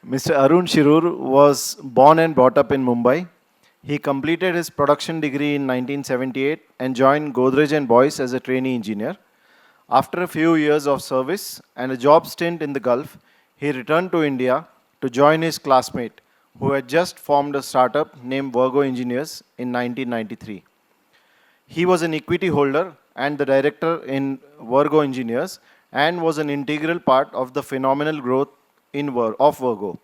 Mr. Arun Shiroor was born and brought up in Mumbai. He completed his production degree in 1978 and joined Godrej and Boyce as a trainee engineer. After a few years of service and a job stint in the Gulf, he returned to India to join his classmate, who had just formed a startup named Virgo Engineers in 1993. He was an equity holder and the director in Virgo Engineers and was an integral part of the phenomenal growth of Virgo.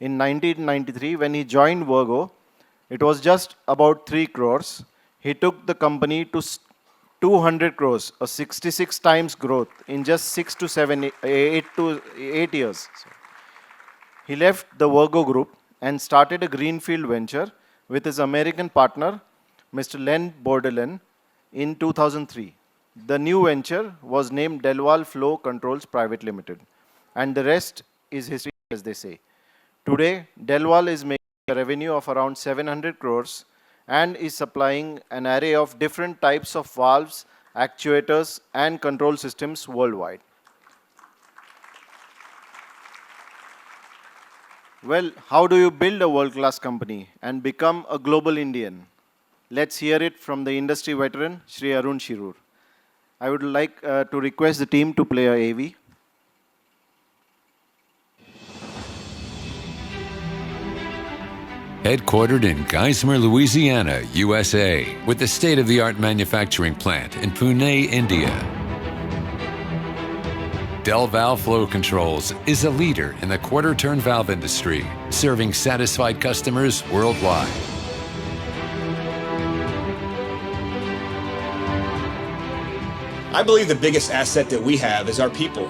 In 1993, when he joined Virgo, it was just about 3 crores. He took the company to 200 crores, a 66 times growth in just 6 to 7, 8 years. He left the Virgo group and started a greenfield venture with his American partner, Mr. Len Bordelin, in 2003. The new venture was named Delval Flow Controls Private Limited, and the rest is history, as they say. Today, Delval is making a revenue of around 700 crores and is supplying an array of different types of valves, actuators, and control systems worldwide. Well, how do you build a world-class company and become a global Indian? Let's hear it from the industry veteran, Shri Arun Shiroor. I would like to request the team to play a AV. Headquartered in Geismar, Louisiana, USA, with the state-of-the-art manufacturing plant in Pune, India. Delval Flow Controls is a leader in the quarter-turn valve industry, serving satisfied customers worldwide. I believe the biggest asset that we have is our people.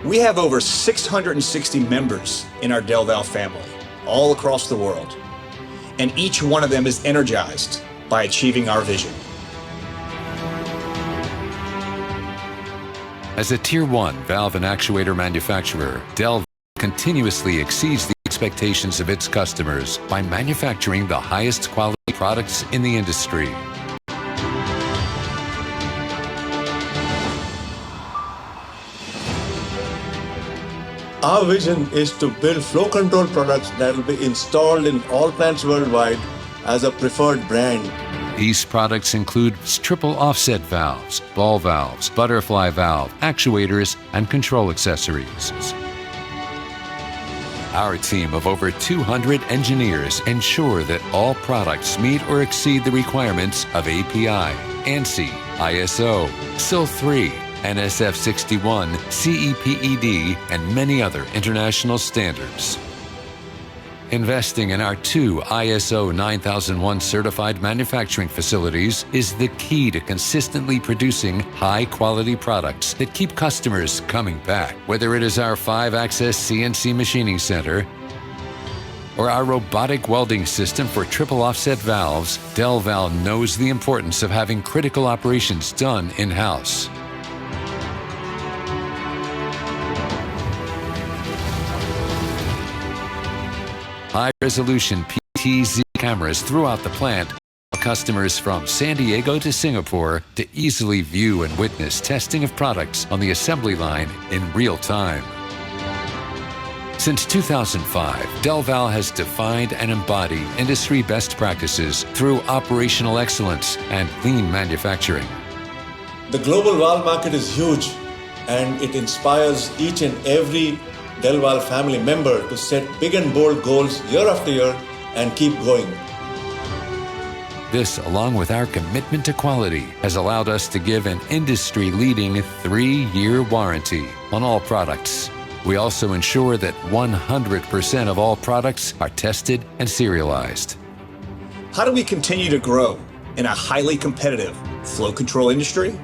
We have over 660 members in our Delval family, all across the world, and each one of them is energized by achieving our vision. As a Tier 1 valve and actuator manufacturer, Delval continuously exceeds the expectations of its customers by manufacturing the highest quality products in the industry. Our vision is to build flow control products that will be installed in all plants worldwide as a preferred brand. These products include triple offset valves, ball valves, butterfly valve, actuators, and control accessories. Our team of over 200 engineers ensure that all products meet or exceed the requirements of API, ANSI, ISO, SIL 3, NSF 61, CEPED, and many other international standards. Investing in our 2 ISO 9001 certified manufacturing facilities is the key to consistently producing high-quality products that keep customers coming back. Whether it is our 5-axis CNC machining center or our robotic welding system for triple offset valves, Delval knows the importance of having critical operations done in-house. High-resolution PTZ cameras throughout the plant allow customers from San Diego to Singapore to easily view and witness testing of products on the assembly line in real time. Since 2005, Delval has defined and embodied industry best practices through operational excellence and lean manufacturing. The global valve market is huge, and it inspires each and every Delval family member to set big and bold goals year after year and keep going. This, along with our commitment to quality, has allowed us to give an industry-leading 3-year warranty on all products. We also ensure that 100% of all products are tested and serialized. How do we continue to grow in a highly competitive flow control industry?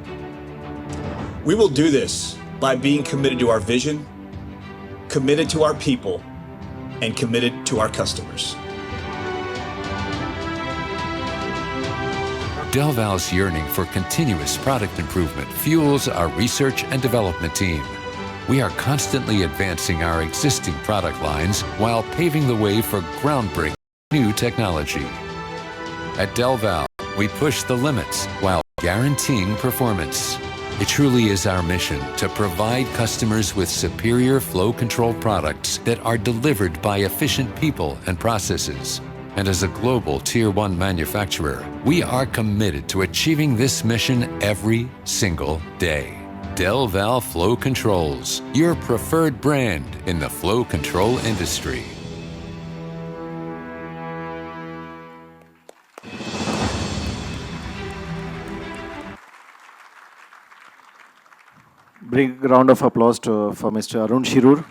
We will do this by being committed to our vision, committed to our people, and committed to our customers. Delval's yearning for continuous product improvement fuels our research and development team. We are constantly advancing our existing product lines while paving the way for groundbreaking new technology. At Delval, we push the limits while guaranteeing performance. It truly is our mission to provide customers with superior flow control products that are delivered by efficient people and processes. And as a global Tier 1 manufacturer, we are committed to achieving this mission every single day. Del Val Flow Controls, your preferred brand in the flow control industry. Big round of applause for Mr. Arun Shiroor.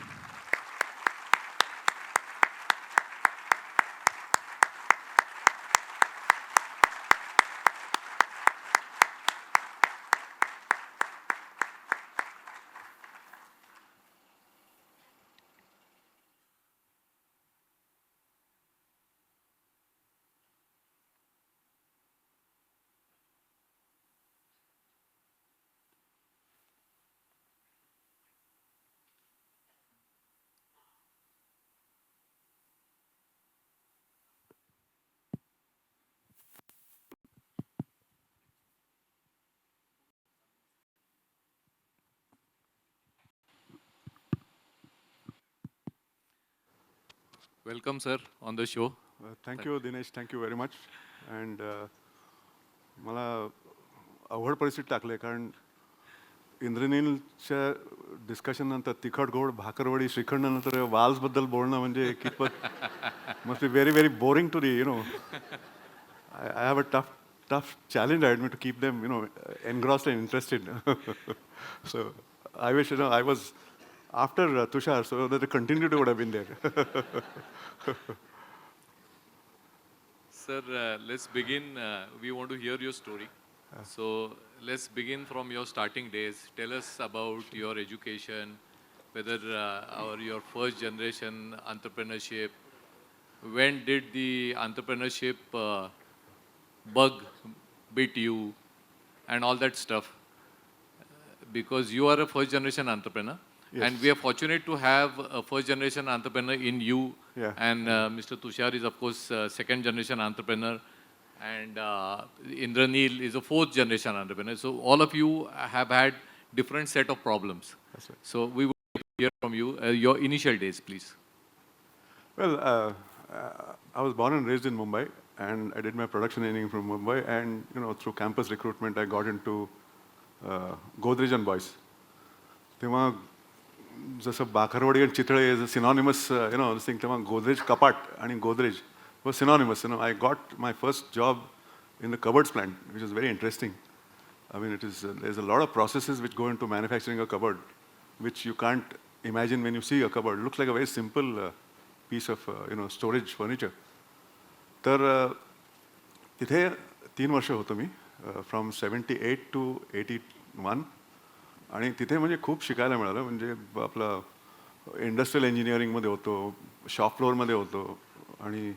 Welcome, sir, on the show. Thank you, Dinesh. Thank you very much. And मला अवघड परिस्थितीत टाकले कारण इंद्रनीलच्या discussion नंतर तिखट गोड भाकरवडी श्रीखंड नंतर वाल्सबद्दल बोलणं म्हणजे कितपत must be very very boring to the I have a tough challenge ahead me to keep them engrossed and interested. So I wish I was after Tushar so that the continuity would have been there. Sir, let's begin. We want to hear your story. So let's begin from your starting days. Tell us about your education, whether your first generation entrepreneurship. When did the entrepreneurship bug bit you and all that stuff? Because you are a first generation entrepreneur. Yes. And we are fortunate to have a first generation entrepreneur in you. Yeah. And Mr. Tushar is of course second generation entrepreneur. And Indranil is a fourth generation entrepreneur. So all of you have had different set of problems. That's right. So we will hear from you, your initial days, please. Well, I was born and raised in Mumbai, and I did my production training from Mumbai, and through campus recruitment, I got into Godrej and Boys. तेव्हा जसं बाकरवडी आणि Chitale is a synonymous thing तेव्हा गोदरेज कपाट आणि Godrej was synonymous. I got my first job in the cupboards plant, which is very interesting. I mean, there's a lot of processes which go into manufacturing a cupboard, which you can't imagine when you see a cupboard. It looks like a very simple piece of storage furniture. तर तिथे 3 वर्ष होतो me from 78 to 81. आणि तिथे म्हणजे खूप शिकायला मिळालं. म्हणजे आपलं इंडस्ट्रियल इंजिनिअरिंगमध्ये होतो, शॉप फ्लोअरमध्ये होतो आणि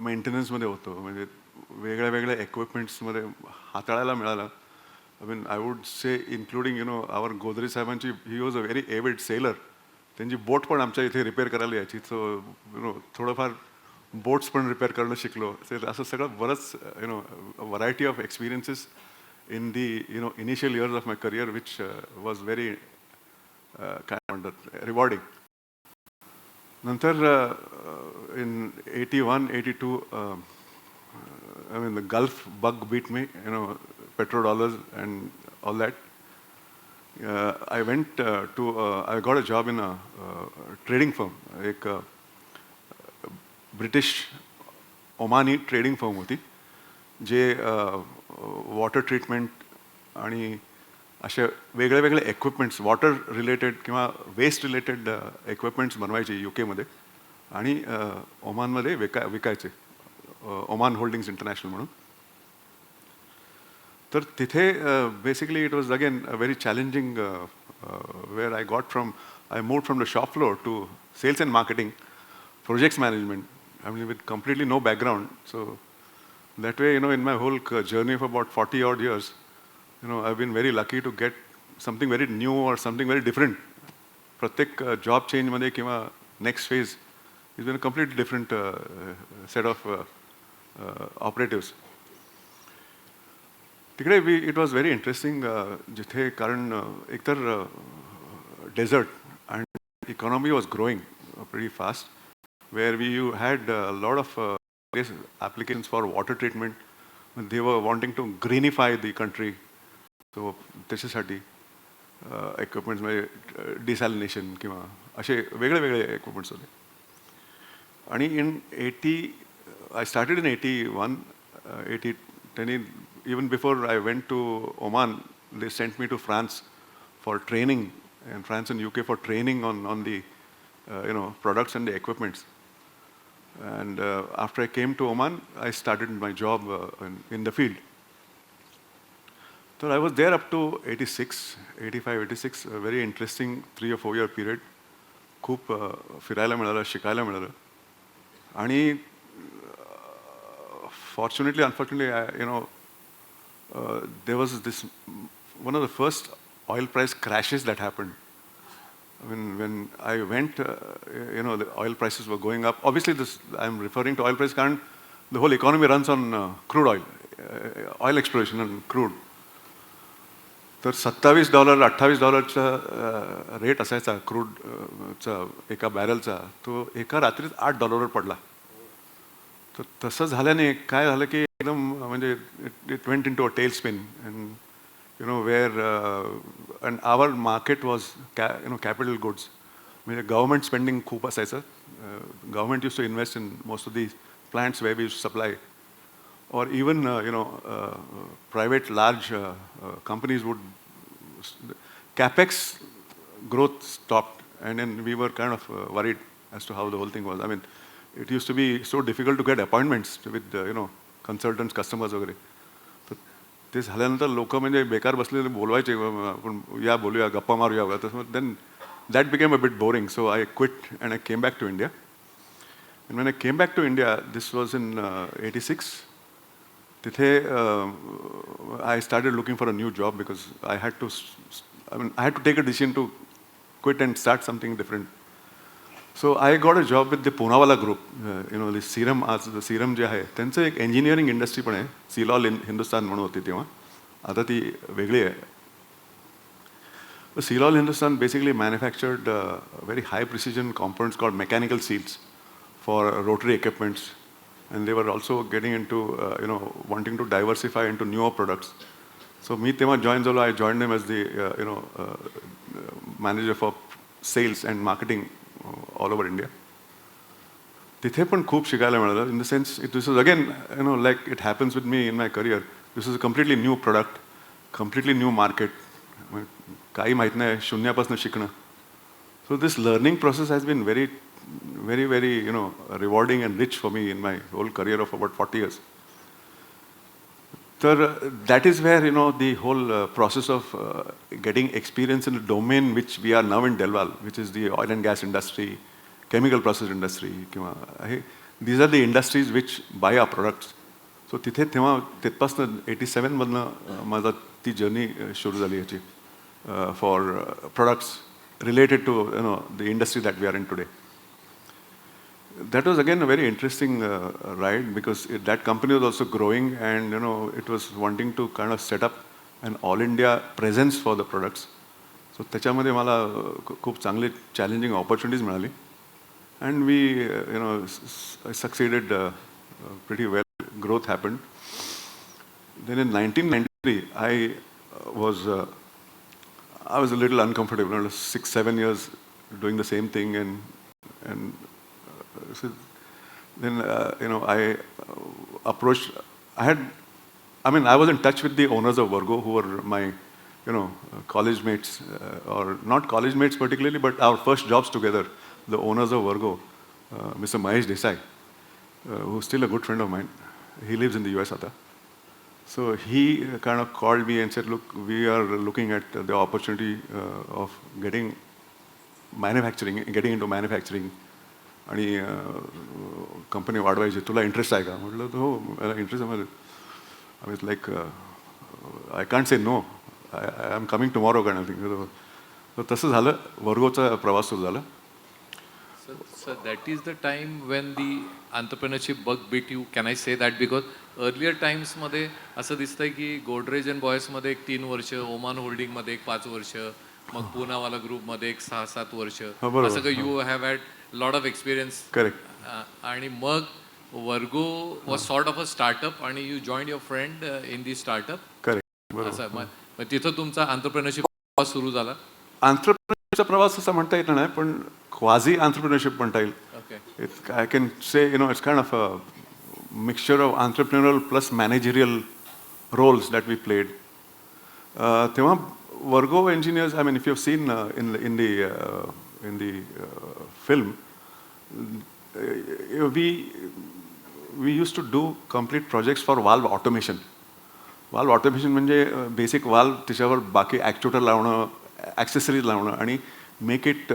मेंटेनन्समध्ये होतो. म्हणजे वेगळ्या वेगळ्या इक्विपमेंट्समध्ये हाताळायला मिळालं. I mean I would say including our Godrej साहेबांची he was a very avid sailor. त्यांची बोट पण आमच्या इथे रिपेअर करायला यायची. सो थोडंफार बोट्स पण रिपेअर करणं शिकलो. असं सगळं बरंच variety of experiences in the initial years of my career, which was very kind of rewarding. Nantar in 81, 82, I mean the Gulf bug beat me, petrodollars and all that. I went I got a job in a trading firm, एक British Omani trading firm होती, जे water treatment आणि असे वेगळे वेगळे equipments water related किंवा waste related equipments बनवायचे UK मध्ये आणि ओमानमध्ये विकायचे, ओमान होल्डिंग्स इंटरनॅशनल म्हणून. तर तिथे basically it was again a very challenging where I moved from the shop floor to sales and marketing, projects management. I mean with completely no background. So that way, in my whole journey of about 40 odd years, I've been very lucky to get something very new or something very different. प्रत्येक job change मध्ये किंवा next phase has been a completely different set of operatives. तिकडे it was very interesting जिथे कारण एकतर desert and economy was growing pretty fast, where we had a lot of applications for water treatment. They were wanting to greenify the country. So त्याच्यासाठी equipments म्हणजे desalination किंवा असे वेगळे वेगळे equipments होते. आणि in 80, I started in 81, 10, even before I went to Oman, they sent me to France for training, and France and UK for training on the products and the equipments. And after I came to Oman, I started my job in the field. So I was there up to 86, 85, 86, a very interesting 3 or 4 year period. खूप फिरायला मिळालं, शिकायला मिळालं. आणि fortunately, unfortunately, there was this, one of the first oil price crashes that happened. I mean, when I went, the oil prices were going up. Obviously, I'm referring to oil price कारण the whole economy runs on crude oil, oil exploration and crude. तर $27, $28चा rate असायचा क्रूडचा एका बॅरलचा, तो एका रात्रीत $8वर पडला. तर तसं झाल्याने काय झालं की एकदम म्हणजे it went into a tail spin. And where and our market was capital goods. म्हणजे गव्हर्नमेंट स्पेंडिंग खूप असायचं. Government used to invest in most of these plants where we used to supply, or even private large companies would capex growth stopped, and then we were kind of worried as to how the whole thing was. I mean, it used to be so difficult to get appointments with consultants, customers वगैरे. ते झाल्यानंतर लोक म्हणजे बेकार बसलेले बोलवायचे, आपण या बोलूया, गप्पा मारूया वगैरे. तसं then that became a bit boring. So I quit and I came back to India. And when I came back to India, this was in 86. तिथे I started looking for a new job because I had to take a decision to quit and start something different. So I got a job with the Poonawalla group. The Serum, आज the Siram जे आहे त्यांचं एक engineering industry पण आहे, सिलॉल हिंदुस्तान म्हणून होती तेव्हा, आता ती वेगळी आहे. सिलॉल Hindustan basically manufactured very high precision components called mechanical seals for rotary equipments, and they were also getting into wanting to diversify into newer products. So मी तेव्हा जॉईन झालो. I joined them as the manager for sales and marketing all over India. तिथे पण खूप शिकायला मिळालं. In the sense this is again like it happens with me in my career. This is a completely new product, completely new market. काही माहीत नाही, शून्यापासून शिकणं. So this learning process has been very very very rewarding and rich for me in my whole career of about 40 years. तर that is where the whole process of getting experience in the domain which we are now in Delwal, which is the oil and gas industry, chemical process industry, किंवा these are the industries which buy our products. So तिथे तेव्हा तिथपासून 87 मधनं माझा ती journey सुरू झाली याची for products related to the industry that we are in today. That was again a very interesting ride because that company was also growing, and it was wanting to kind of set up an all India presence for the products. So त्याच्यामध्ये मला खूप चांगले challenging opportunities मिळाली, and we succeeded pretty well. Growth happened. Then in 1993 I was a little uncomfortable. 6-7 years doing the same thing, and so then I approached. I was in touch with the owners of Virgo, who were my college mates, or not college mates particularly, but our first jobs together. The owners of Virgo, Mr. Mahesh Desai, who's still a good friend of mine. He lives in the US आता. So he kind of called me and said, look, we are looking at the opportunity of getting into manufacturing, आणि company वाढवायची, तुला interest आहे का? म्हटलं हो, मला interest आहे. I was like, I can't say no, I am coming tomorrow kind of thing. तसं झालं, वर्गोचा प्रवास सुरू झाला. So that is the time when the entrepreneurship bug bit you. Can I say that? Because earlier times मध्ये असं दिसतंय की Godrej and boys मध्ये एक 3 वर्ष, ओमान होल्डिंग मध्ये एक 5 वर्ष, मग पूनावाला ग्रुप मध्ये एक 6-7 वर्ष, बरोबर. असं काही you have had lot of experience. Correct. आणि मग Virgo was sort of a startup आणि you join your friend in the startup. Correct. असं मग तिथं तुमचा एंटरप्रेन्योरशिप सुरू झाला. एंटरप्रेन्योरशिपचा प्रवास असं म्हणता येत नाही, पण क्वाझी एंटरप्रेन्योरशिप म्हणता येईल. I can say it's kind of a mixture of entrepreneurial plus managerial roles that we played. तेव्हा Virgo engineers, I mean, if you've seen in the film, we used to do complete projects for valve automation. Valve automation म्हणजे basic valve त्याच्यावर बाकी ॲक्च्युएटर लावणं, accessories लावणं आणि make it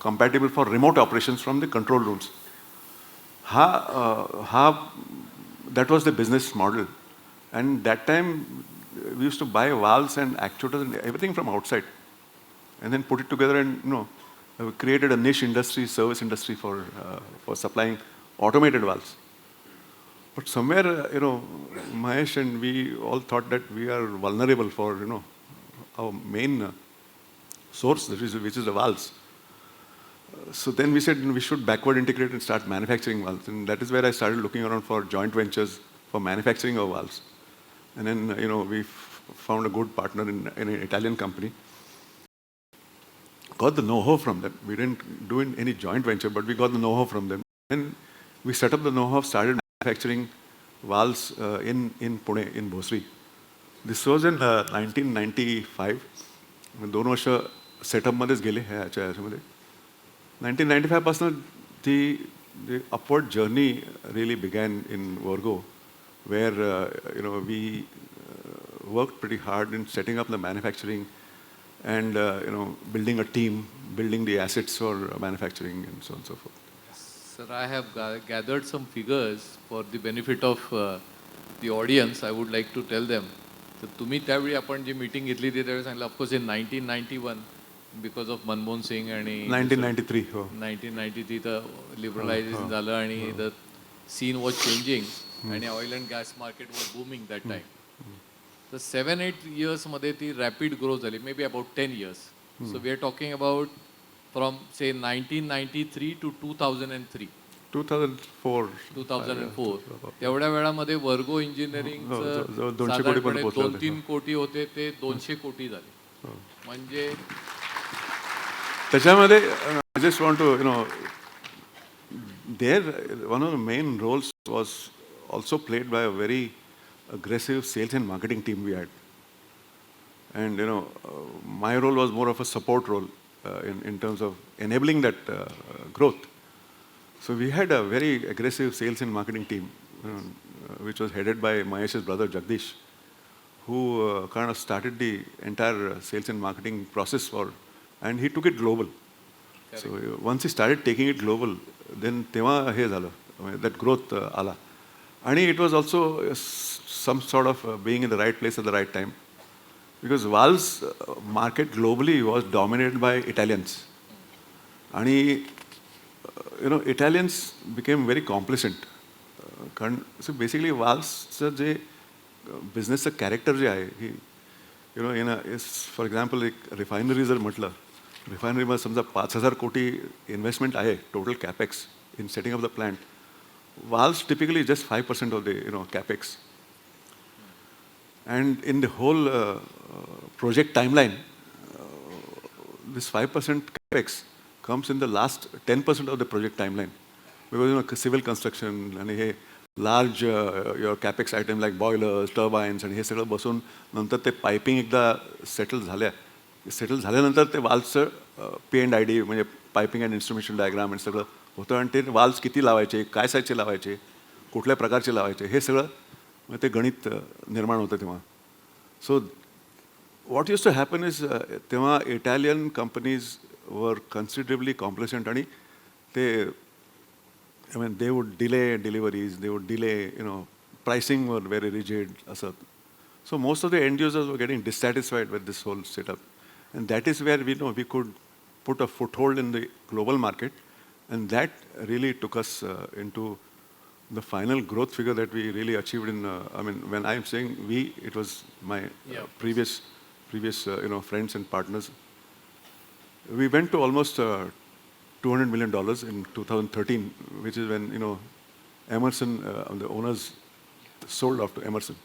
compatible for remote operations from the control rooms. That was the business model, and that time we used to buy valves and actuators and everything from outside, and then put it together and we created a niche industry, service industry for supplying automated valves. But somewhere, Mahesh and we all thought that we are vulnerable for, our main source, which is the valves. So then we said we should backward integrate and start manufacturing valves. And that is where I started looking around for joint ventures for manufacturing of valves. And then, we found a good partner in an Italian company. Got the know-how from them. We didn't do any joint venture, but we got the know-how from them. And we set up the know-how, started manufacturing valves in Pune, in Bhosri. This was in 1995. 2 वर्ष सेटअपमध्येच गेले ह्याच्यामध्ये. 1995 पासून the upward journey really began in Virgo, where we worked pretty hard in setting up the manufacturing and building a team, building the assets for manufacturing and so on and so forth. Sir, I have gathered some figures for the benefit of the audience. I would like to tell them. तर तुम्ही त्यावेळी आपण जी meeting घेतली ती त्यावेळी सांगितलं of course in 1991 because of Manmohan Singh आणि 1993 1993 तर लिबरलायझेशन झालं आणि द सीन वॉज चेंजिंग आणि oil and gas market was booming that time. तर 7-8 इयर्समध्ये ती रॅपिड ग्रोथ झाली, maybe about 10 years. So we are talking about from say 1993 to 2003. 2004. तेवढ्या वेळामध्ये वर्गो इंजिनिअरिंगचं 2-3 कोटी होते ते 200 कोटी झाले. म्हणजे त्याच्यामध्ये I just want to, one of the main roles was also played by a very aggressive sales and marketing team we had. And, my role was more of a support role in terms of enabling that growth. So we had a very aggressive sales and marketing team, which was headed by Mahesh's brother Jagdish, who kind of started the entire sales and marketing process and he took it global. Correct. So once he started taking it global, then तेव्हा हे झालं, that growth आला. आणि it was also some sort of being in the right place at the right time, because valves market globally was dominated by Italians. आणि Italians became very complacent. So basically valvesचं जे बिझनेसचं character जे आहे, for example एक refinery जर म्हटलं, रिफायनरीमध्ये समजा 5,000 कोटी investment आहे total capex in setting of the plant. valves typically just 5% of the capex. And in the whole project timeline, this 5% capex comes in the last 10% of the project timeline. Because civil construction and large your capex item like boilers, turbines, and हे सगळं बसून नंतर ते piping एकदा settle झाल्यानंतर ते वाल्व्सचं P&ID म्हणजे piping and instrumentation diagram आणि सगळं होतं. आणि ते वाल्व्स किती लावायचे, काय साईजचे लावायचे, कुठल्या प्रकारचे लावायचे, हे सगळं ते गणित निर्माण होतं तेव्हा. सो what used to happen is तेव्हा Italian companies were considerably complacent आणि ते they would delay deliveries, they would delay, pricing were very rigid. So most of the end users were getting dissatisfied with this whole setup. And that is where we could put a foothold in the global market, and that really took us into the final growth figure that we really achieved in, when I'm saying we, it was my previous friends and partners. We went to almost $200 million in 2013, which is when, Emerson, the owners sold off to Emerson.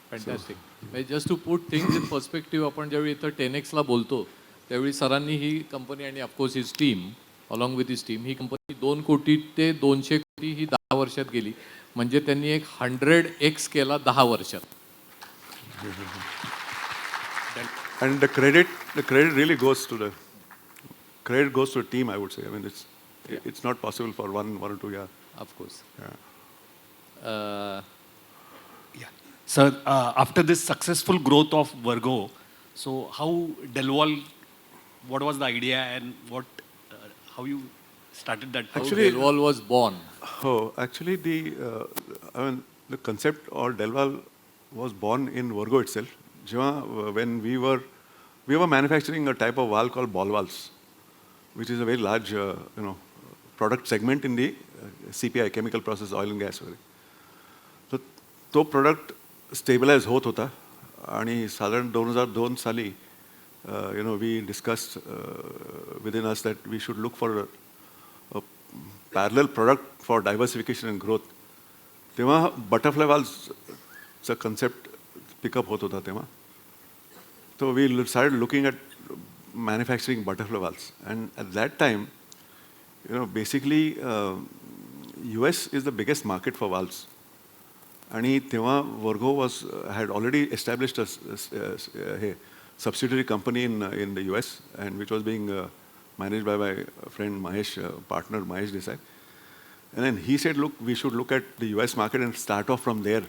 Fantastic. म्हणजे just to put things in perspective, आपण ज्यावेळी इथं 10X ला बोलतो त्यावेळी सरांनी ही company आणि of course his team along with his team, ही कंपनी 2 कोटी ते 200 कोटी ही 10 वर्षात गेली. म्हणजे त्यांनी एक 100X केला 10 वर्षात. And the credit really goes to the team, I would say. I mean, it's not possible for one or two. Yeah. Of course. Yeah. Sir, after this successful growth of Virgo, so how Delwal, what was the idea and how you started that? Actually, Delwal was born. Oh, actually, the concept or Delwal was born in Virgo itself. When we were manufacturing a type of valve called ball valves, which is a very large, product segment in the CPI, chemical process oil and gas. So, तो product stabilize होत होता आणि साधारण 2002 साली, we discussed within us that we should look for a parallel product for diversification and growth. तेव्हा butterfly valves चा concept pick up होत होता तेव्हा. So we started looking at manufacturing butterfly valves, and at that time, basically, US is the biggest market for valves. आणि तेव्हा Virgo had already established a subsidiary company in the US, and which was being managed by my friend Mahesh, partner Mahesh Desai. And then he said, look, we should look at the US market and start off from there,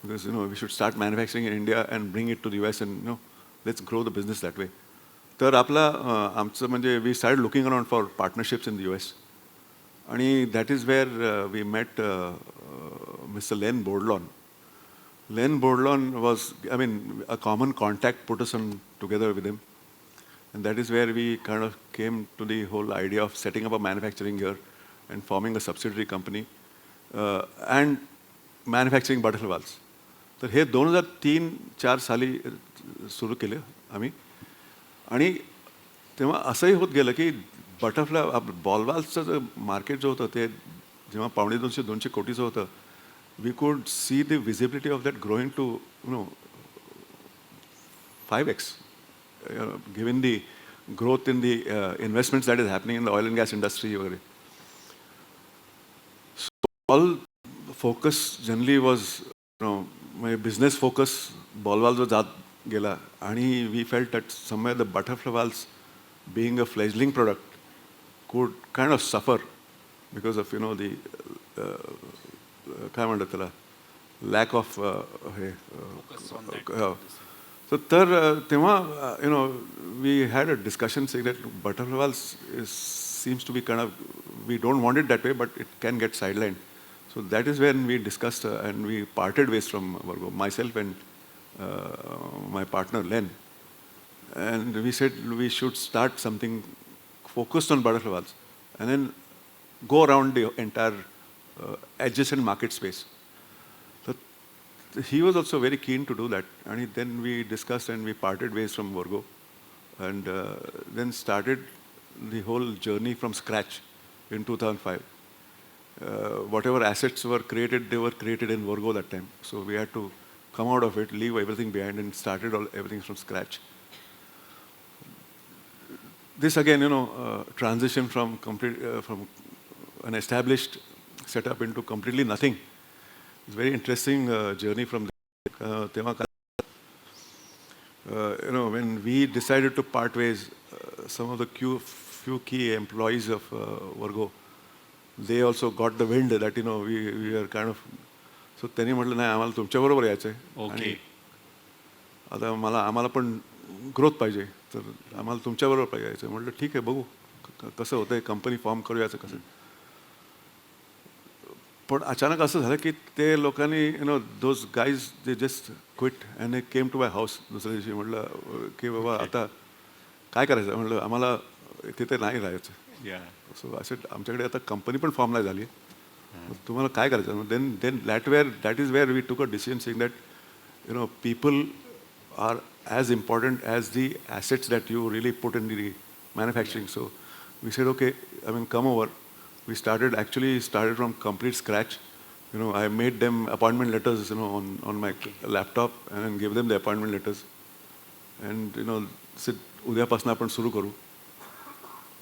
because we should start manufacturing in India and bring it to the US, and let's grow the business that way. तर आमचं म्हणजे we started looking around for partnerships in the US. And that is where we met Mr. Len Bordlon. Len Bordlon was, a common contact put us together with him. And that is where we kind of came to the whole idea of setting up a manufacturing here and forming a subsidiary company and manufacturing butterfly valves. तर हे 2003-04 साली सुरू केलं आम्ही. आणि तेव्हा असंही होत गेलं की बटरफ्लाय बॉल वाल्सचं जे मार्केट जो होतं ते जेव्हा 250-200 कोटीचं होतं, we could see the visibility of that growing to 5x, given the growth in the investments that is happening in the oil and gas industry वगैरे. So all focus generally was, my business focus ball valves जात गेला. आणि we felt that somewhere the butterfly valves, being a fledgling product, could kind of suffer because of the काय म्हणतात त्याला, lack of Focus on that. So तेव्हा we had a discussion saying that butterfly valves seems to be kind of, we don't want it that way, but it can get sidelined. So that is when we discussed and we parted ways from Virgo, myself and my partner Len. And we said we should start something focused on butterfly valves and then go around the entire adjacent market space. So he was also very keen to do that. And then we discussed and we parted ways from Virgo, and then started the whole journey from scratch in 2005. Whatever assets were created, they were created in Virgo that time. So we had to come out of it, leave everything behind, and started everything from scratch. This again, transition from from an established setup into completely nothing. It's a very interesting journey from there. When we decided to part ways, some of the few key employees of Virgo, they also got the wind that we are kind of. So त्यांनी म्हटलं नाही, आम्हाला तुमच्याबरोबर यायचं आहे आणि आता आम्हाला पण ग्रोथ पाहिजे, तर आम्हाला तुमच्याबरोबर यायचं आहे. म्हटलं ठीक आहे, बघू कसं होतंय, कंपनी फॉर्म करूयाचं कसं. पण अचानक असं झालं की ते लोकांनी those guys they just quit and they came to my house दुसऱ्या दिवशी. म्हटलं की बाबा आता काय करायचं म्हटलं आम्हाला तिथे नाही राहायचं. Yeah. सो असे आमच्याकडे आता कंपनी पण फॉर्म नाही झाली. तुम्हाला काय करायचं then that is where we took a decision saying that people are as important as the assets that you really put in the manufacturing. So we said, okay, come over. We started from complete scratch. I made them appointment letters, on my laptop and then gave them the appointment letters. And, said, उद्यापासून आपण सुरू करू.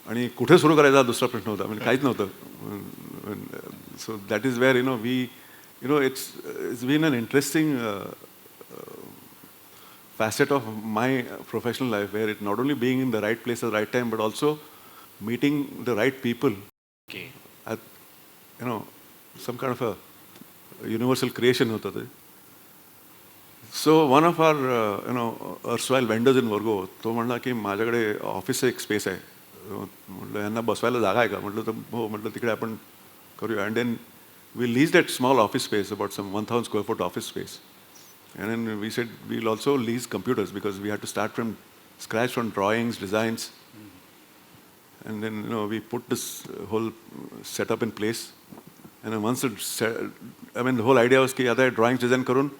आणि कुठे सुरू करायचा हा दुसरा प्रश्न होता. काहीच नव्हतं. So that is where, it's been an interesting facet of my professional life, where it not only being in the right place at the right time, but also meeting the right people. Okay. At, some kind of a universal creation hota the. So one of our erstwhile vendors in Virgo, तो म्हणला की माझ्याकडे ऑफिसचं एक space आहे. म्हटलं यांना बसवायला जागा आहे का? म्हटलं तर हो. म्हटलं तिकडे आपण करूया. And then we leased that small office space, about some 1,000 square foot office space. And then we said we'll also lease computers, because we had to start from scratch, from drawings, designs. And then we put this whole setup in place. And then once the whole idea was कि आता drawings design करून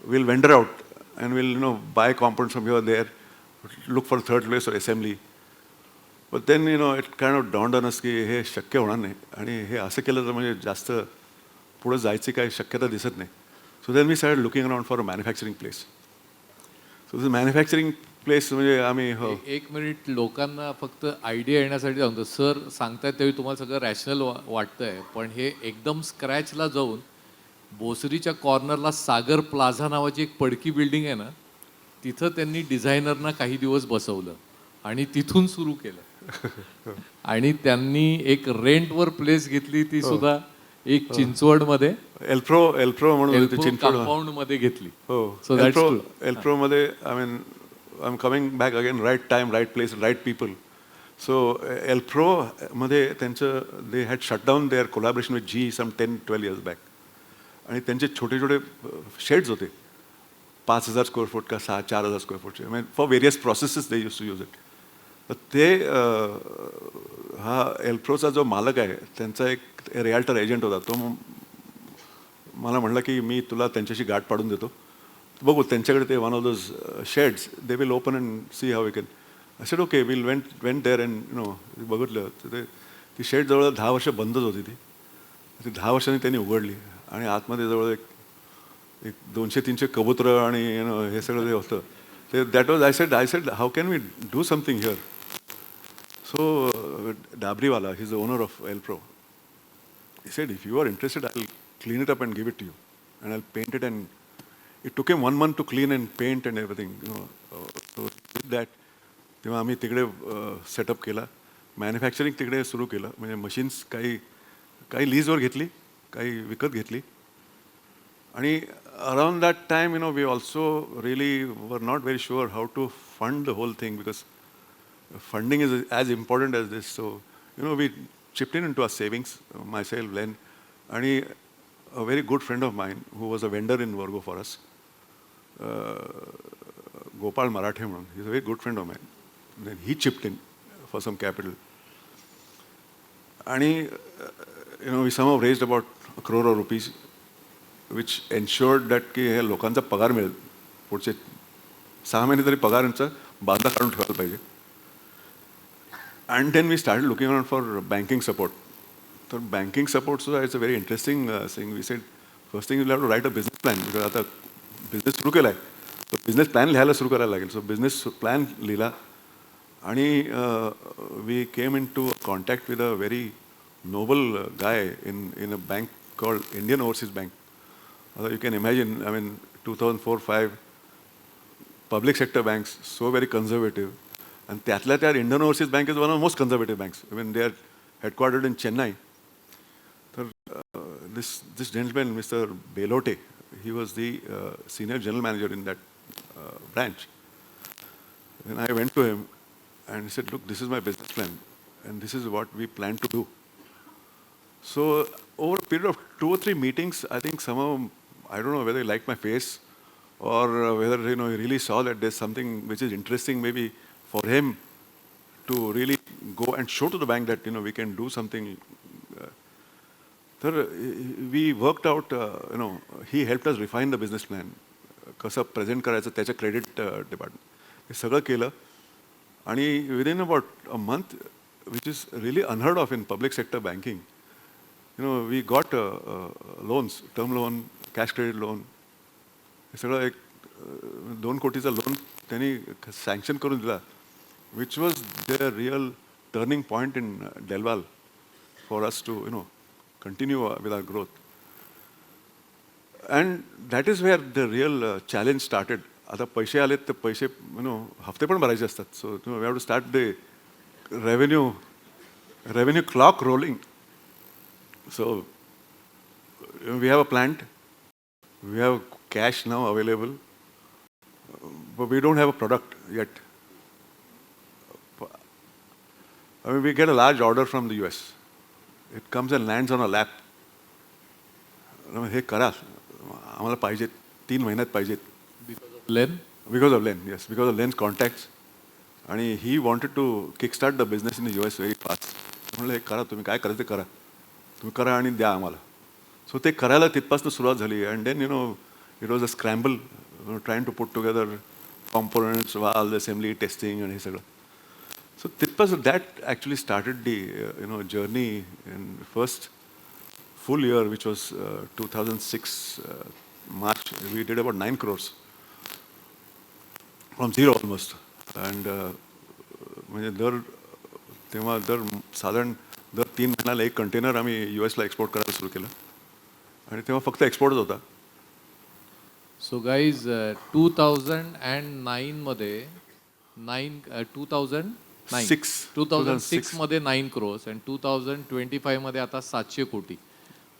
we'll vendor out and we'll buy components from here and there, look for third place or assembly. But then it kind of dawned on us की हे शक्य होणार नाही, आणि हे असं केलं तर म्हणजे जास्त पुढे जायची काही शक्यता दिसत नाही. So then we started looking around for a manufacturing place. So this manufacturing place म्हणजे आम्ही एक मिनिट लोकांना फक्त आयडिया येण्यासाठी सांगतो. सर सांगतायत तेव्हा तुम्हाला सगळं रॅशनल वाटतंय, पण हे एकदम स्क्रॅचला जाऊन बोसरीच्या कॉर्नरला सागर प्लाझा नावाची एक पडकी बिल्डिंग आहे ना, तिथं त्यांनी डिझायनरना काही दिवस बसवलं आणि तिथून सुरू केलं. आणि त्यांनी एक रेंटवर प्लेस घेतली, ती सुद्धा एक चिंचवडमध्ये एल्प्रो म्हणून कंपाऊंड मध्ये घेतली. हो. एल्प्रो मध्ये I am coming back again, right time, right place, right people. So Elpro मध्ये त्यांचं they had shut down their collaboration with G some 10-12 years back. आणि त्यांचे छोटे छोटे शेड्स होते, 5,000 स्क्वेअर फूट का 4,000 स्क्वेअर फूटचे, for various processes they use to use it. तर ते हा एल्प्रोचा जो मालक आहे त्यांचा एक रिअल्टर एजंट होता. तो मला म्हणला की मी तुला त्यांच्याशी गाठ पाडून देतो, बघू त्यांच्याकडे ते one of those sheds they will open and see how we can. I said okay, will went there and बघितलं तर ती शेड जवळ 10 वर्ष बंदच होती. ती 10 वर्षांनी त्यांनी उघडली आणि आतमध्ये जवळ एक 200-300 कबुतरं आणि हे सगळं जे होतं ते that was I said how can we do something here. So Dabriwala, he's the owner of Elpro. He said, if you are interested, I'll clean it up and give it to you, and I'll paint it. And it took him 1 month to clean and paint and everything. So with that, तेव्हा आम्ही तिकडे setup केला, manufacturing तिकडे सुरू केलं. म्हणजे machines काही लीजवर घेतली, काही विकत घेतली. आणि around that time we also really were not very sure how to fund the whole thing, because funding is as important as this. So, we chipped into our savings, myself, Len, and a very good friend of mine who was a vendor in Virgo for us, Gopal Marathe. He's a very good friend of mine. Then he chipped in for some capital. And we somehow raised about 1 crore rupees, which ensured that की हे लोकांचा पगार मिळेल. पुढचे 6 महिने तरी पगारांचा बांधा काढून ठेवायला पाहिजे. And then we started looking around for banking support. So banking support, so it's a very interesting thing. We said, first thing we'll have to write a business plan, because आता business सुरू केला आहे, so business plan लिहायला सुरू करायला लागेल. So business plan लिहिला आणि we came into contact with a very noble guy in a bank called Indian Overseas Bank. You can imagine, 2004-05 public sector banks, so very conservative. And त्यातल्या त्यात Indian Overseas Bank is one of the most conservative banks. They are headquartered in Chennai. So, this gentleman, Mr. Belote, he was the senior general manager in that branch. And I went to him and he said, look, this is my business plan and this is what we plan to do. So over a period of 2 or 3 meetings, I think somehow, I don't know whether he liked my face or whether he really saw that there's something which is interesting maybe for him to really go and show to the bank that, we can do something. तर we worked out, he helped us refine the business plan. कसं present करायचं त्याचं credit department हे सगळं केलं. आणि within about a month, which is really unheard of in public sector banking, we got loans, term loan, cash credit loan, हे सगळं एक 2 कोटीचा लोन त्यांनी सँक्शन करून दिला, which was the real turning point in Delval for us to continue with our growth. And that is where the real challenge started. आता पैसे आलेत तर पैसे हफ्ते पण भरायचे असतात. So we have to start the revenue clock rolling. So we have a plant, we have cash now available, but we don't have a product yet. I mean, we get a large order from the US. It comes and lands on a lap. हे करा, आम्हाला पाहिजेत, 3 महिन्यात पाहिजेत. Len? Because of Len, yes. Because of Len's contacts. आणि he wanted to kickstart the business in the US very fast. म्हणलं हे करा, तुम्ही काय करायचं ते करा. तुम्ही करा आणि द्या आम्हाला. सो ते करायला तिथपासून सुरुवात झाली. And then it was a scramble, trying to put together components, wall, assembly, testing आणि हे सगळं. So that actually started the journey in first full year, which was 2006 March. We did about 9 crores from zero almost. And म्हणजे तेव्हा साधारण 3 महिन्याला एक container आम्ही US ला export करायला सुरू केलं. आणि तेव्हा फक्त एक्सपोर्टच होता. So guys, 2009 मध्ये 2006 मध्ये 9 crores and 2025 मध्ये आता 700 कोटी.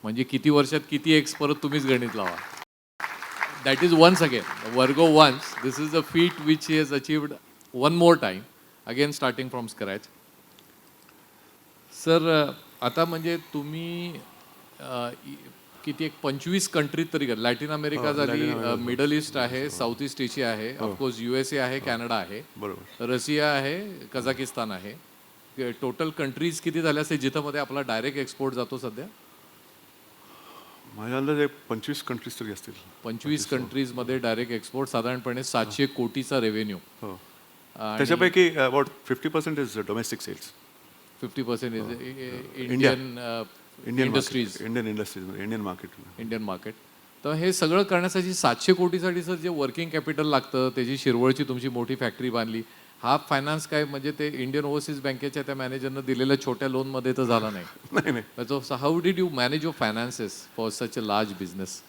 म्हणजे किती वर्षात किती एक्स परत तुम्हीच गणित लावा. That is once again, Virgo once, this is a feat which he has achieved one more time, again starting from scratch. Sir आता म्हणजे तुम्ही किती एक 25 कंट्रीत तरी गेला. लॅटिन अमेरिका झाली, मिडल ईस्ट आहे, साऊथ ईस्ट एशिया आहे, ऑफकोर्स USA आहे, कॅनडा आहे, रशिया आहे, कझाकिस्तान आहे. टोटल कंट्रीज किती झाल्या असेल जिथं मध्ये आपला डायरेक्ट एक्सपोर्ट जातो सध्या? माझ्या अंदाजे 25 कंट्रीज तरी असतील. 25 कंट्रीज मध्ये डायरेक्ट एक्सपोर्ट, साधारणपणे 700 कोटीचा रेव्हेन्यू. त्याच्यापैकी about 50% is domestic sales. 50% is Indian industries, Indian market. तर हे सगळं करण्यासाठी 700 कोटीसाठी सर जे वर्किंग कॅपिटल लागतं, त्याची शिरवळची तुमची मोठी फॅक्टरी बांधली, हा फायनान्स काय म्हणजे ते इंडियन ओव्हरसीज बँकेच्या त्या मॅनेजरनं दिलेल्या छोट्या लोनमध्ये तर झाला नाही. So how did you manage your finances for such a large business?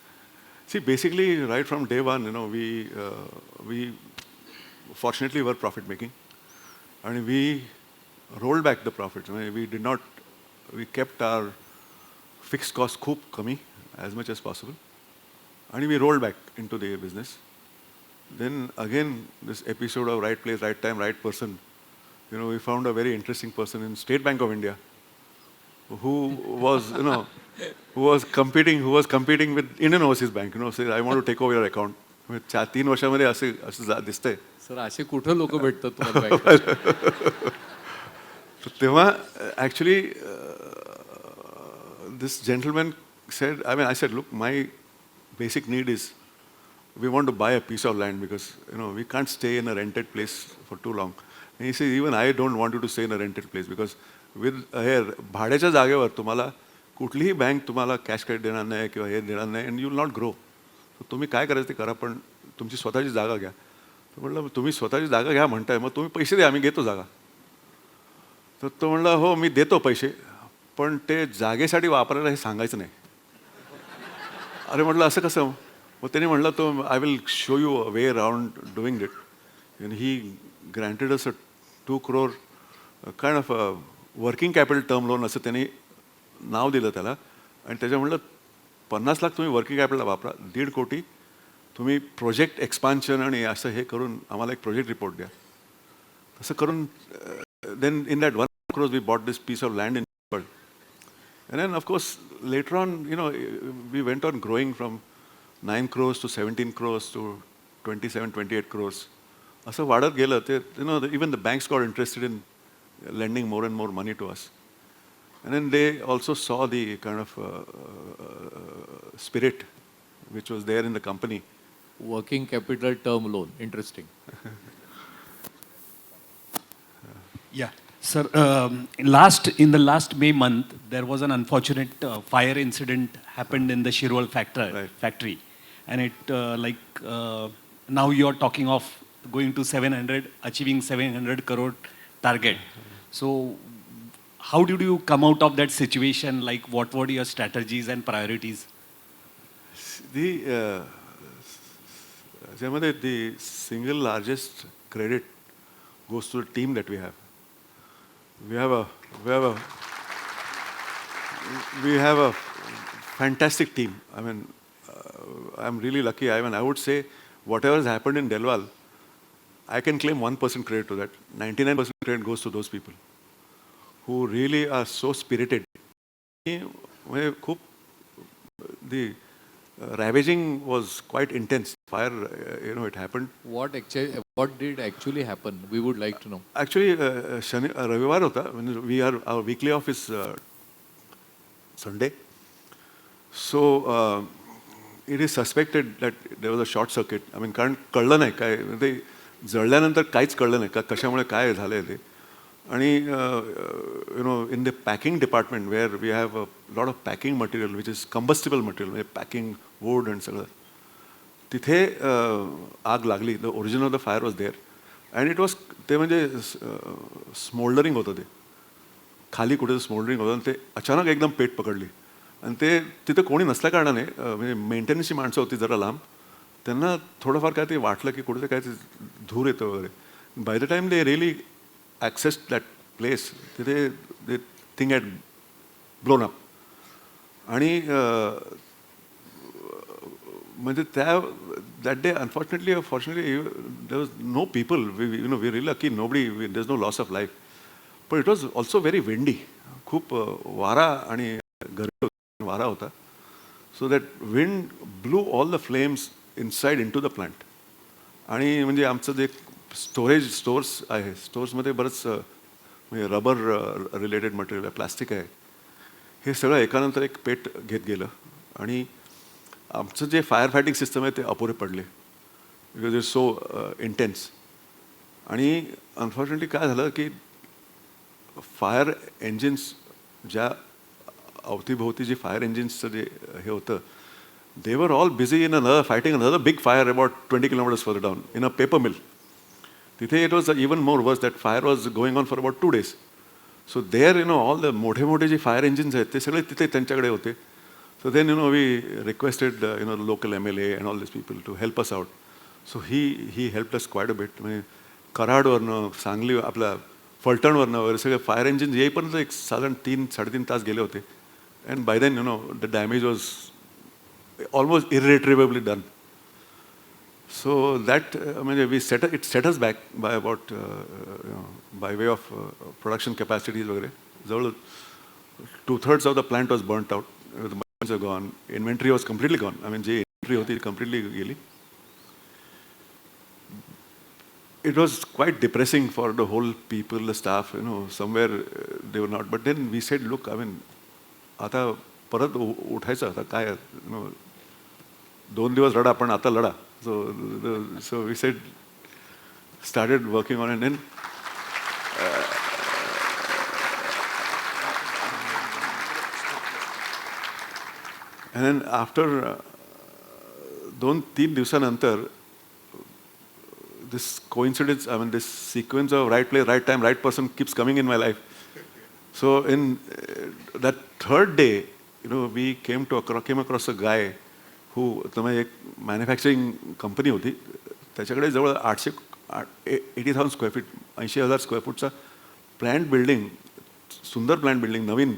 See, basically, right from day one, we fortunately were profit making, and we rolled back the profits. We kept our fixed costs खूप कमी, as much as possible, and we rolled back into the business. Then again, this episode of right place, right time, right person. We found a very interesting person in State Bank of India, who was, who was competing with Indian Overseas Bank. Say, I want to take over your account. 3 वर्षामध्ये असं दिसतंय. Sir असे कुठं लोक भेटतात तुम्हाला? तेव्हा actually this gentleman said, I said, look, my basic need is, we want to buy a piece of land because we can't stay in a rented place for too long. And he said, even I don't want you to stay in a rented place because with here भाड्याच्या जागेवर तुम्हाला कुठलीही bank तुम्हाला cash credit देणार नाही किंवा हे देणार नाही, and you will not grow. तर तुम्ही काय करायचं ते करा, पण तुमची स्वतःची जागा घ्या. तर म्हटलं तुम्ही स्वतःची जागा घ्या म्हणताय, मग तुम्ही पैसे द्या, आम्ही घेतो जागा. तर तो म्हणला हो मी देतो पैसे, पण ते जागेसाठी वापरायला हे सांगायचं नाही. अरे म्हटलं असं कसं? मग त्याने म्हटलं तो I will show you a way around doing it. And he granted us a 2 crore kind of working capital term loan असं त्यांनी नाव दिलं त्याला. आणि त्याच्या म्हटलं 50 लाख तुम्ही वर्किंग कॅपिटल वापरा, 1.5 कोटी तुम्ही प्रोजेक्ट एक्सपान्शन आणि असं हे करून आम्हाला एक प्रोजेक्ट रिपोर्ट द्या. तसं करून then in that 1 crore we bought this piece of land in Shiroor. And then of course later on we went on growing from 9 crores to 17 crores to 27-28 crores. असं वाढत गेलं ते even the banks got interested in lending more and more money to us. And then they also saw the kind of spirit which was there in the company. Working capital term loan. Interesting. Yeah. Sir, in the last May month, there was an unfortunate fire incident happened in the Shiroor factory. And now you are talking of going to 700, achieving 700 crore target. So how did you come out of that situation? Like, what were your strategies and priorities? The single largest credit goes to the team that we have. We have a fantastic team. I mean, I'm really lucky. I mean, I would say whatever has happened in Delwal, I can claim 1% credit to that. 99% credit goes to those people who really are so spirited. The ravaging was quite intense. Fire, it happened. What did actually happen? We would like to know. Actually, Ravivar hota. Our weekly off is Sunday. So it is suspected that there was a short circuit. I mean, कारण कळलं नाही काय ते जळल्यानंतर काहीच कळलं नाही का कशामुळे काय झालंय ते. आणि in the packing department where we have a lot of packing material which is combustible material, packing wood and सगळं. तिथे आग लागली. The origin of the fire was there. And it was ते म्हणजे स्मोल्डरिंग होतं ते. खाली कुठे स्मोल्डरिंग होतं आणि ते अचानक एकदम पेट पकडली. आणि ते तिथे कोणी नसल्या कारणाने म्हणजे मेंटेनन्सची माणसं होती जरा लांब. त्यांना थोडंफार काय ते वाटलं की कुठे काय ते धूर येतं वगैरे. By the time they really accessed that place, the thing had blown up. आणि म्हणजे that day, unfortunately or fortunately, there was no people. We really lucky. There's no loss of life. But it was also very windy. खूप वारा आणि गरमी वारा होता. So that wind blew all the flames inside into the plant. आणि म्हणजे आमचं जे stores आहे, स्टोर्समध्ये बरंच म्हणजे रबर रिलेटेड मटेरियल आहे, प्लास्टिक आहे, हे सगळं एकानंतर एक पेट घेत गेलं. आणि आमचं जे फायर फायटिंग सिस्टम आहे ते अपुरे पडले बिकॉज इट सो इंटेन्स. आणि अनफॉर्च्युनेटली काय झालं की फायर इंजिन्स ज्या अवतीभोवती जी फायर इंजिन्सचं जे हे होतं, they were all busy in fighting another big fire about 20 kilometers further down in a paper mill. Tiथे it was even more worse. That fire was going on for about 2 days. So there, all the मोठे जे fire engines आहेत ते सगळे तिथे त्यांच्याकडे होते. So then, we requested, the local MLA and all these people to help us out. So he helped us quite a bit. म्हणजे कराडवरनं, सांगली आपल्या फलटणवरनं वगैरे सगळे फायर इंजिन्स येईपर्यंत एक साधारण 3-3.5 तास गेले होते. And by then, the damage was almost irretrievably done. So that it set us back by about by way of production capacities वगैरे. जवळ 2/3 of the plant was burnt out. The machines are gone. Inventory was completely gone. I mean, J inventory होती completely गेली. It was quite depressing for the whole people, the staff. Somewhere they were not. But then we said, look, I mean, आता परत उठायचं आता काय 2 दिवस रडा पण आता लढा. So we started working on it. And then after 2-3 दिवसानंतर this coincidence, I mean this sequence of right place, right time, right person keeps coming in my life. So in that third day, we came across a guy who एक manufacturing company होती. त्याच्याकडे जवळ 80,000 square feet 80,000 square फूटचा plant building, सुंदर plant building नवीन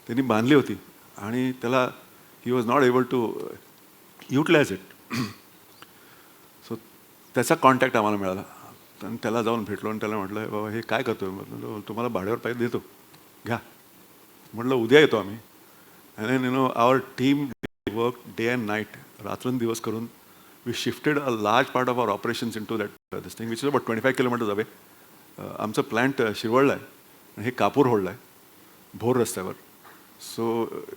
त्यांनी बांधली होती. आणि त्याला he was not able to utilize it. So त्याचा कॉन्टॅक्ट आम्हाला मिळाला. आणि त्याला जाऊन भेटलो आणि त्याला म्हटलं, बाबा हे काय करतोय? म्हटलं तुम्हाला भाड्यावर पाहिजे देतो, घ्या. म्हटलं उद्या येतो आम्ही. आणि our team worked day and night, रात्रंदिवस करून. We shifted a large part of our operations into this thing, which is about 25 kilometers away. आमचं प्लांट शिरवळला आहे. हे कापूर होल्ड आहे भोर रस्त्यावर. So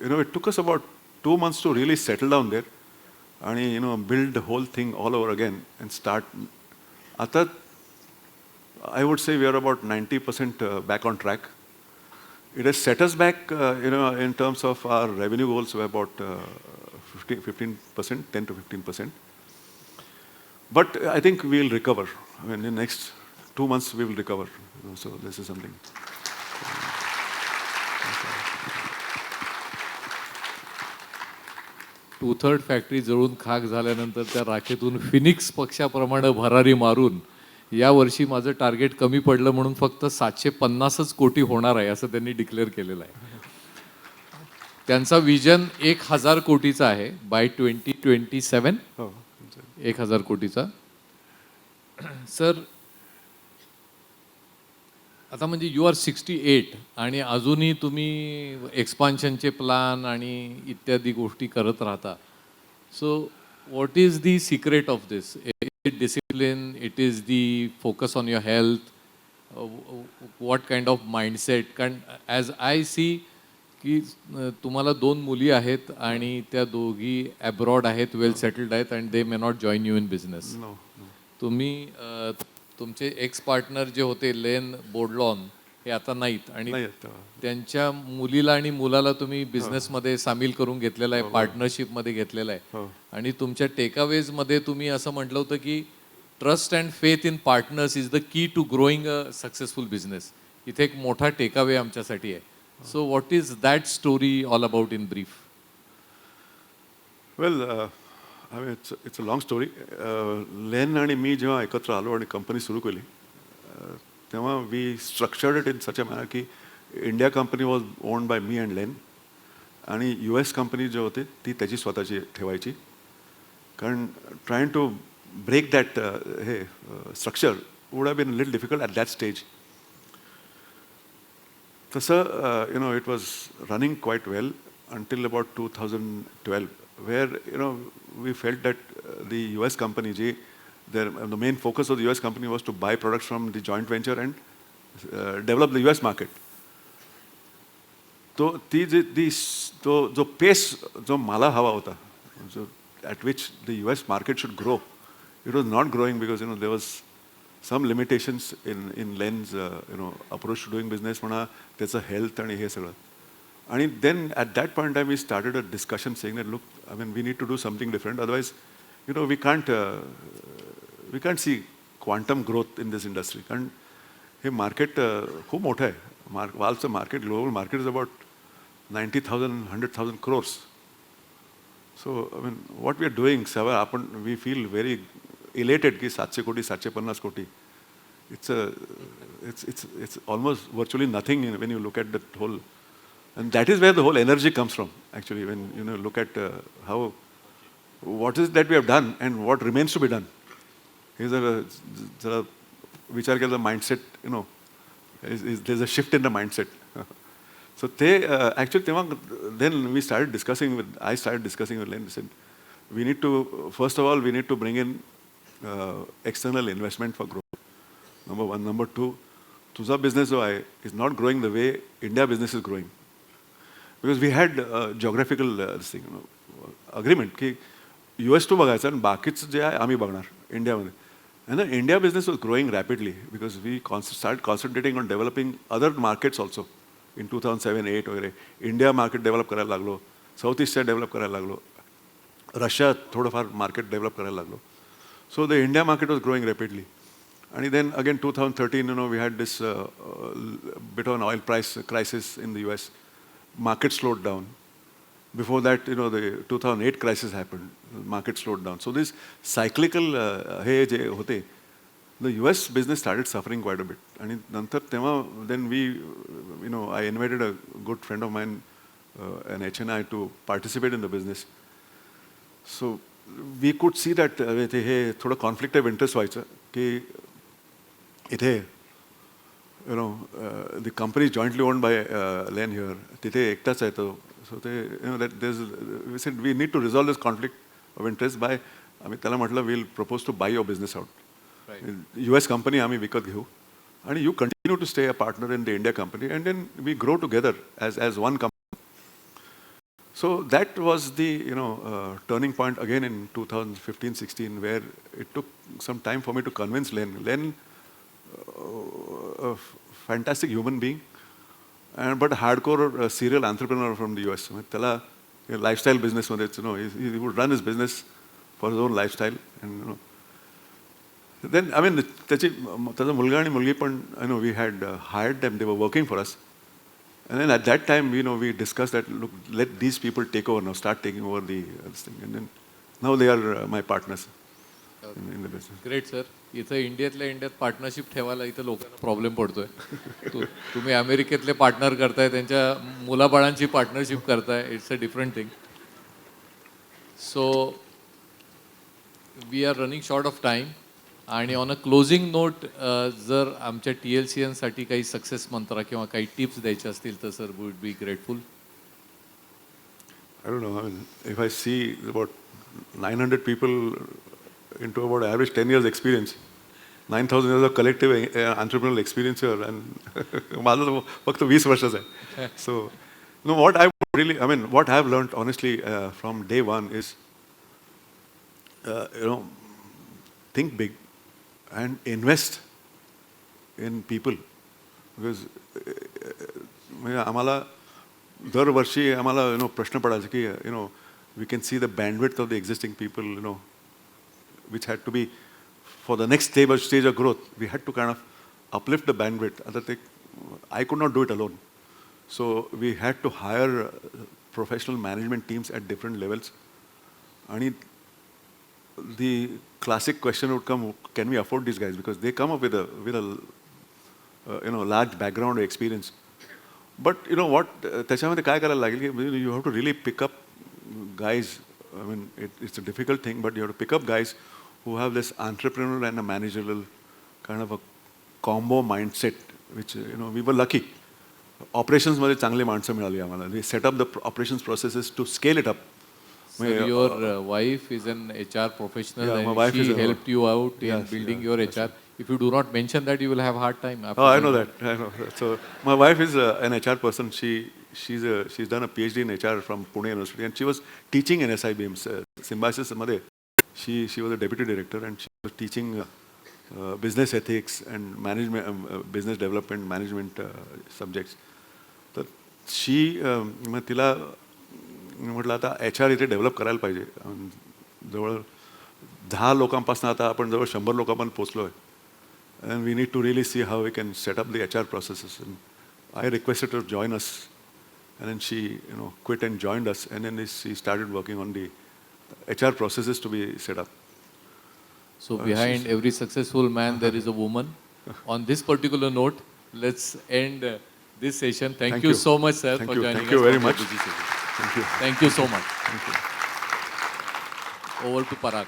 it took us about 2 months to really settle down there आणि build the whole thing all over again and start. आता I would say we are about 90% back on track. It has set us back, in terms of our revenue goals, we're about 15%, 10 to 15%. But I think we'll recover. I mean, in the next 2 months, we will recover. So this is something. To-third factory जळून खाक झाल्यानंतर त्या राखेतून Phoenix पक्षाप्रमाणे भरारी मारून यावर्षी माझं target कमी पडलं म्हणून फक्त 750च कोटी होणार आहे असं त्यांनी डिक्लेअर केलेलं आहे. त्यांचा विजन 1000 कोटीचा आहे बाय 2027. 1000 कोटीचा. सर आता म्हणजे यू आर 68 आणि अजूनही तुम्ही एक्सपान्शनचे प्लान आणि इत्यादी गोष्टी करत राहता. सो what is the secret of this? Discipline, it is the focus on your health, what kind of mindset? कारण as I see की तुम्हाला 2 मुली आहेत आणि त्या दोघी अब्रॉड आहेत, वेल सेटल्ड आहेत and they may not join you in business. तुम्ही तुमचे एक्स पार्टनर जे होते लेन बोर्डलॉन हे आता नाहीत आणि त्यांच्या मुलीला आणि मुलाला तुम्ही बिझनेसमध्ये सामील करून घेतलेला आहे, पार्टनरशिपमध्ये घेतलेला आहे. आणि तुमच्या टेकअवेजमध्ये तुम्ही असं म्हटलं होतं की trust and faith in partners is the key to growing a successful business. इथे एक मोठा टेकअवे आमच्यासाठी आहे. So what is that story all about in brief? Well, I mean it's a long story. Len आणि मी जेव्हा एकत्र आलो आणि कंपनी सुरू केली तेव्हा we structured it in such a manner की India company was owned by me and Len आणि US कंपनी जे होते ती त्याची स्वतःची ठेवायची. कारण ट्राईंग टू ब्रेक दॅट हे structure would have been little difficult at that stage. तसं it was running quite well until about 2012, where we felt that the US company, the main focus of the US company was to buy products from the joint venture and develop the US market. तो जो pace जो मला हवा होता, at which the US market should grow, it was not growing because there was some limitations in Len's approach to doing business, म्हणा त्याचं health आणि हे सगळं. And then at that point in time, we started a discussion saying that, look, I mean, we need to do something different. Otherwise, we can't see quantum growth in this industry. And hey market खूप मोठं आहे. Valve's market, global market is about 90,000, 100,000 crores. So, I mean, what we are doing, we feel very elated कि 700 कोटी, 750 कोटी. It's almost virtually nothing when you look at the whole. And that is where the whole energy comes from, actually, when look at what is that we have done and what remains to be done. Here's a vichar केला mindset, there's a shift in the mindset. So actually then I started discussing with Len. I said, first of all, we need to bring in external investment for growth. Number one. Number two, तुझा business जो आहे is not growing the way India business is growing. Because we had geographical agreement की US to बघायचं आणि बाकीचं जे आहे आम्ही बघणार इंडियामध्ये. And the India business was growing rapidly because we started concentrating on developing other markets also. In 2007-8 वगैरे India market develop करायला लागलो, साऊथ ईस्टच्या डेव्हलप करायला लागलो, रशिया थोडंफार मार्केट डेव्हलप करायला लागलो. So the India market was growing rapidly. And then again 2013, we had this bit of an oil price crisis in the US. Market slowed down. Before that, the 2008 crisis happened. Market slowed down. So this cyclical the US business started suffering quite a bit. And then I invited a good friend of mine, an HNI, to participate in the business. So we could see that thoda conflict of interest व्हायचं की इथे the company is jointly owned by Len here. तिथे एकटाच आहे तो. So we said we need to resolve this conflict of interest by आम्ही त्याला म्हटलं we'll propose to buy your business out. US company आम्ही विकत घेऊ and you continue to stay a partner in the India company, and then we grow together as one company. So that was the turning point again in 2015-16, where it took some time for me to convince Len. Len, a fantastic human being, but a hardcore serial entrepreneur from the US. Tela lifestyle business, he would run his business for his own lifestyle, and then I mean, त्याची mulga आणि मुलगी पण, we had hired them. They were working for us. And then at that time, we discussed that, look, let these people take over now, start taking over this thing. And then now they are my partners in the business. Great sir. इथं इंडियातल्या इंडियात partnership ठेवायला इथं लोकांना problem पडतोय. तुम्ही अमेरिकेतले partner करताय, त्यांच्या मुलाबाळांची पार्टनरशिप करताय. It's a different thing. So we are running short of time. आणि ऑन अ क्लोजिंग नोट, जर आमच्या TLCसाठी काही सक्सेस मंत्रा किंवा काही टिप्स द्यायचे असतील तर sir would be grateful. I don't know. I mean, if I see about 900 people into about average 10 years experience, 9,000 years of collective entrepreneurial experience here, and माझं फक्त 20 वर्षाचं आहे. So, what I've learned honestly from day one is, think big and invest in people, because आम्हाला दरवर्षी आम्हाला प्रश्न पडायचा की we can see the bandwidth of the existing people, which had to be for the next stage of growth. We had to kind of uplift the bandwidth. I could not do it alone. So we had to hire professional management teams at different levels. And the classic question would come, can we afford these guys? Because they come up with a large background or experience. But त्याच्यामध्ये काय करायला लागेल की you have to really pick up guys. I mean, it's a difficult thing, but you have to pick up guys who have this entrepreneurial and a managerial kind of a combo mindset, which we were lucky. Operations मध्ये चांगली माणसं मिळाली आम्हाला. We set up the operations processes to scale it up. So your wife is an HR professional, yeah, and she helped you out in building your HR. If you do not mention that, you will have a hard time. Oh, I know that. So my wife is an HR person. She's done a PhD in HR from Pune University, and she was teaching in SIBM. Symbiosis मध्ये she was a deputy director, and she was teaching business ethics and management, business development, management subjects. तर she तिला म्हटलं आता HR इथे develop करायला पाहिजे. जवळ 10 लोकांपासून आता आपण जवळ 100 लोकांपर्यंत पोहोचलो आहे. And we need to really see how we can set up the HR processes. And I requested her to join us, and then she quit and joined us, and then she started working on the HR processes to be set up. So behind every successful man there is a woman. On this particular note, let's end this session. Thank you so much, sir, for joining us. Thank you very much. Thank you. Thank you so much. Thank you. Over to Parag.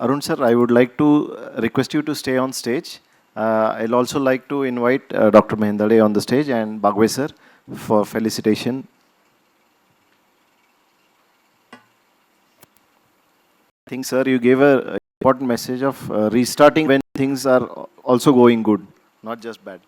Arun sir, I would like to request you to stay on stage. I'll also like to invite Dr. Mehendale on the stage and Bagwe sir for felicitation. I think, sir, you gave an important message of restarting when things are also going good, not just bad.